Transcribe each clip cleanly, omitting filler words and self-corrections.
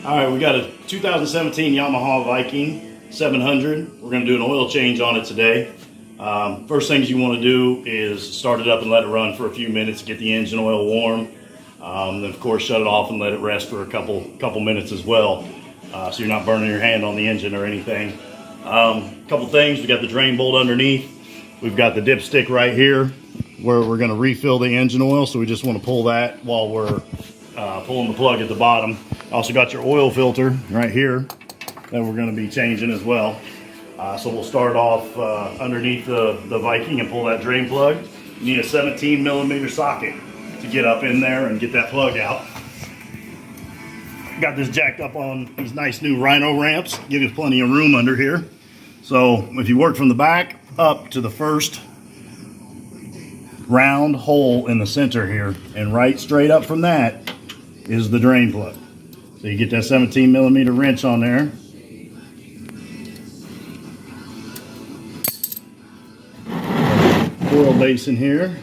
All right, we got a 2017 Yamaha Viking 700. We're going to do an oil change on it today. First things you want to do is start it up and let it run for a few minutes to get the engine oil warm. Then of course shut it off and let it rest for a couple minutes as well, so you're not burning your hand on the engine or anything. Couple things: we got the drain bolt underneath. We've got the dipstick right here where we're going to refill the engine oil, so we just want to pull that while we're pulling the plug at the bottom. Also got your oil filter right here that we're going to be changing as well. So we'll start off underneath the Viking and pull that drain plug. You need a 17mm socket to get up in there and get that plug out. Got this jacked up on these nice new Rhino ramps, give you plenty of room under here. So if you work from the back up to the first round hole in the center here, and right straight up from that is the drain plug. So you get that 17mm wrench on there. Oil basin here.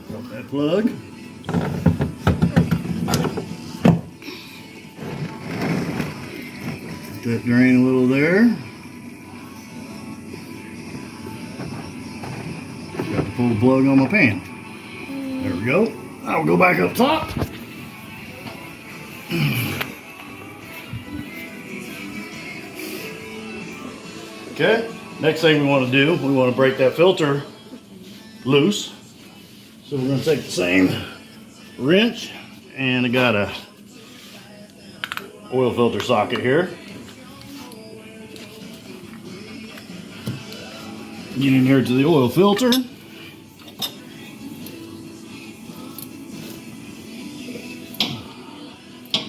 Got that plug. That drain a little there. Got to pull the plug on my pan. There we go. I'll go back up top. Okay, next thing we want to do, we want to break that filter loose. So we're going to take the same wrench, and I got a oil filter socket here. Get in here to the oil filter.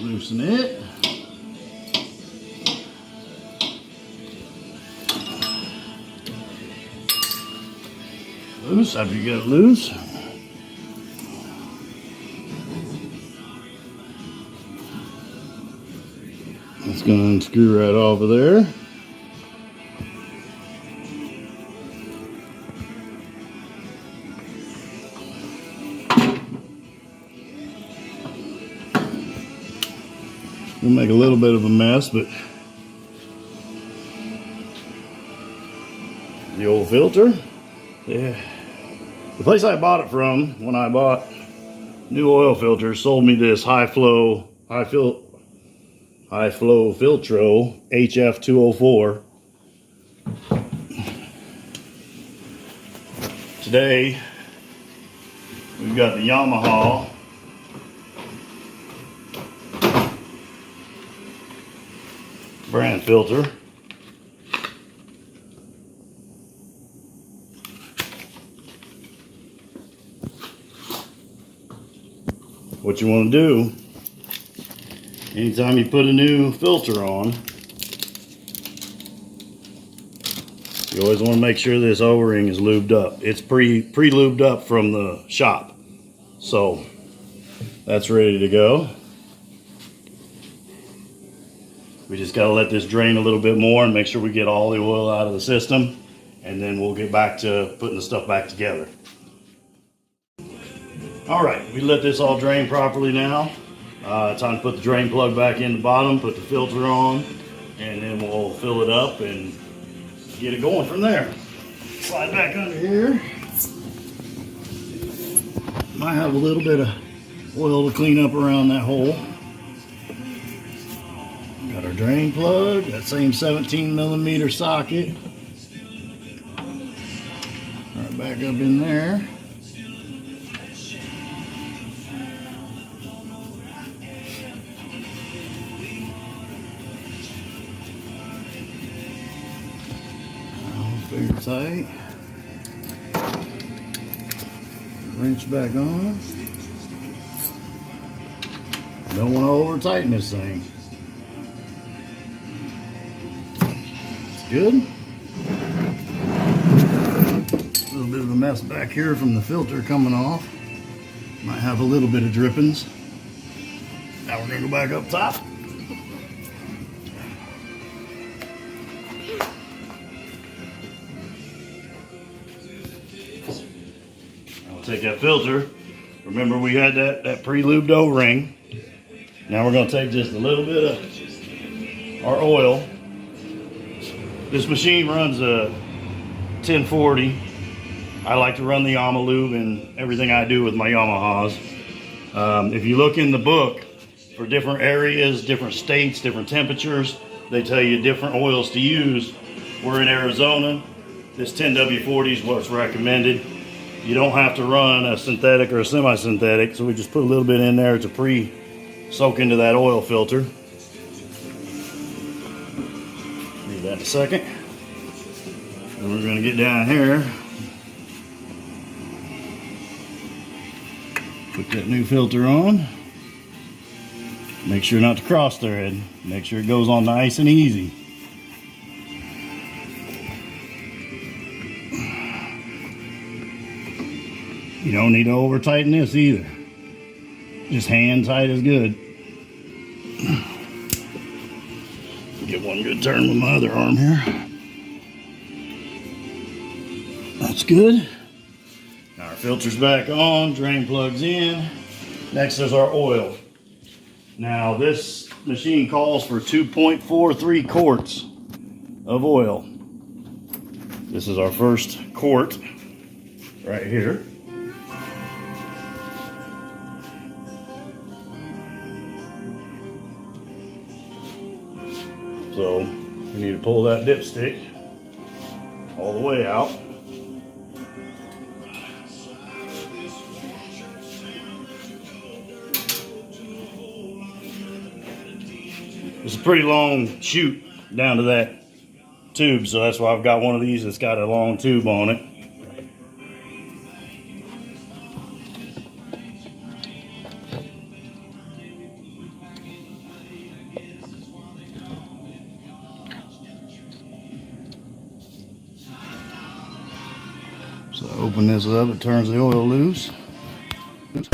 Loosen it. Loose after you get it loose. It's going to unscrew right off of there. We'll make a little bit of a mess, but the old filter. Yeah. The place I bought it from, when I bought new oil filters, sold me this high flow Filtro HF204. Today we've got the Yamaha brand filter. What you want to do, anytime you put a new filter on, you always want to make sure this O-ring is lubed up. It's pre-lubed up from the shop, so that's ready to go. We just got to let this drain a little bit more and make sure we get all the oil out of the system, and then we'll get back to putting the stuff back together. All right, we let this all drain properly now. Time to put the drain plug back in the bottom, put the filter on, and then we'll fill it up and get it going from there. Slide back under here. Might have a little bit of oil to clean up around that hole. Got our drain plug, that same 17mm socket. Right back up in there. Figure tight. Wrench back on. Don't want to over tighten this thing. Good. A little bit of a mess back here from the filter coming off. Might have a little bit of drippings. Now we're going to go back up top. I'll take that filter. Remember we had that pre-lubed O-ring. Now we're gonna take just a little bit of our oil. This machine runs a 1040. I like to run the Yamaha lube in everything I do with my Yamahas. If you look in the book for different areas, different states, different temperatures, they tell you different oils to use. We're in Arizona. This 10W40 is what's recommended. You don't have to run a synthetic or a semi-synthetic, so we just put a little bit in there to pre-soak into that oil filter. Leave that in a second. And we're gonna get down here. Put that new filter on. Make sure not to cross thread. Make sure it goes on nice and easy. You don't need to over tighten this either. Just hand tight is good. Get one good turn with my other arm here. That's good. Now our filter's back on, drain plugs in. Next is our oil. Now this machine calls for 2.43 quarts of oil. This is our first quart right here. So we need to pull that dipstick all the way out. It's a pretty long chute down to that tube, so that's why I've got one of these that's got a long tube on it. So I open this up, it turns the oil loose. Oops.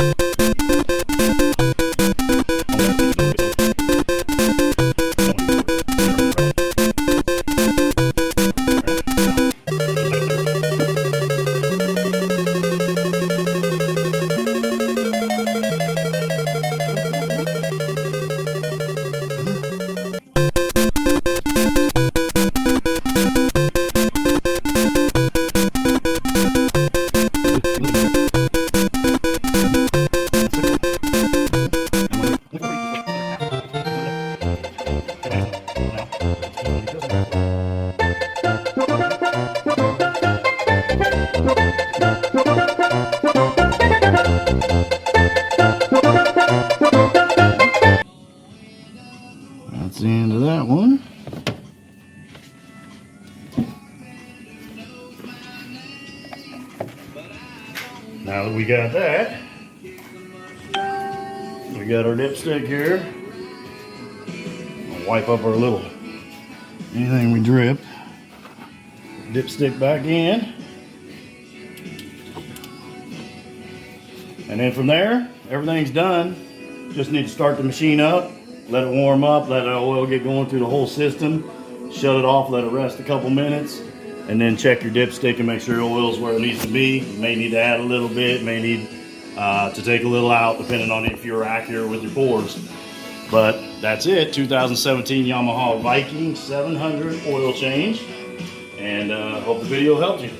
That's the end of that one. Now that we got that, we got our dipstick here. I'll wipe up our little anything we drip. Dipstick back in. And then from there, everything's done. Just need to start the machine up, let it warm up, let the oil get going through the whole system, shut it off, let it rest a couple minutes, and then check your dipstick and make sure your oil's where it needs to be. You may need to add a little bit, may need to take a little out, depending on if you're accurate with your bores. But that's it, 2017 Yamaha Viking 700 oil change, and hope the video helped you.